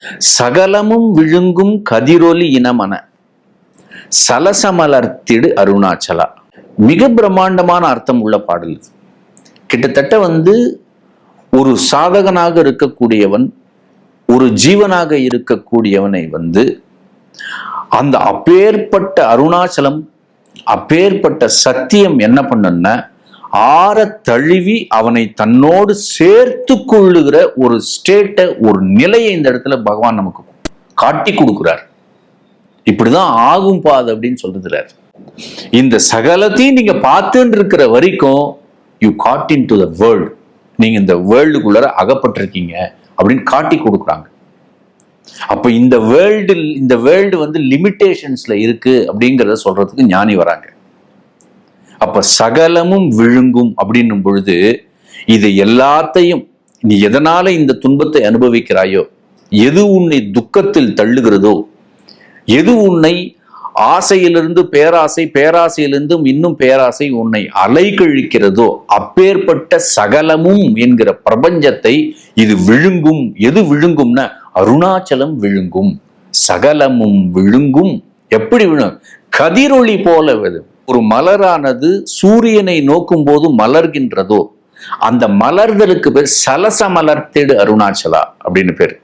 சகலமும் விழுங்கும் கதிரொலி இனமன சலசமலர்த்திடு அருணாச்சலா. மிக பிரம்மாண்டமான அர்த்தம் உள்ள பாடல் இது. கிட்டத்தட்ட ஒரு சாதகனாக இருக்கக்கூடியவன், ஒரு ஜீவனாக இருக்கக்கூடியவனை அந்த அப்பேற்பட்ட அருணாச்சலம், அப்பேற்பட்ட சத்தியம் என்ன பண்ண ஆற தழுவி அவனை தன்னோடு சேர்த்து கொள்ளுகிற ஒரு ஸ்டேட்டை, ஒரு நிலையை இந்த இடத்துல பகவான் நமக்கு காட்டி கொடுக்கிறார். இப்படிதான் ஆகும் பாது அப்படின்னு சொல்றார். இந்த சகலத்தையும் நீங்க பார்த்துட்டு இருக்கிற வரைக்கும் you got into the world, நீங்க இந்த வேர்ல்டுக்குள்ள அகப்பட்டிருக்கீங்க அப்படின்னு காட்டி கொடுக்குறாங்க. அப்ப இந்த வேர்ல்டு லிமிட்டேஷன்ஸ்ல இருக்கு அப்படிங்கிறத சொல்றதுக்கு ஞானி வராங்க. அப்ப சகலமும் விழுங்கும் அப்படின்னும் பொழுது இது எல்லாத்தையும் நீ எதனால இந்த துன்பத்தை அனுபவிக்கிறாயோ, எது உன்னை துக்கத்தில் தள்ளுகிறதோ, எது உன்னை ஆசையிலிருந்து பேராசை, பேராசையிலிருந்தும் இன்னும் பேராசை உன்னை அலைக்கழிக்கிறதோ, அப்பேற்பட்ட சகலமும் என்கிற பிரபஞ்சத்தை இது விழுங்கும். எது விழுங்கும்னா அருணாச்சலம் விழுங்கும். சகலமும் விழுங்கும். எப்படி விழுங்கும்? கதிரொளி போல. ஒரு மலரானது சூரியனை நோக்கும் போது மலர்கின்றதோ, அந்த மலர்தலுக்கு பேர் சலச மலர்த்திடு அருணாச்சலா அப்படின்னு பேர்.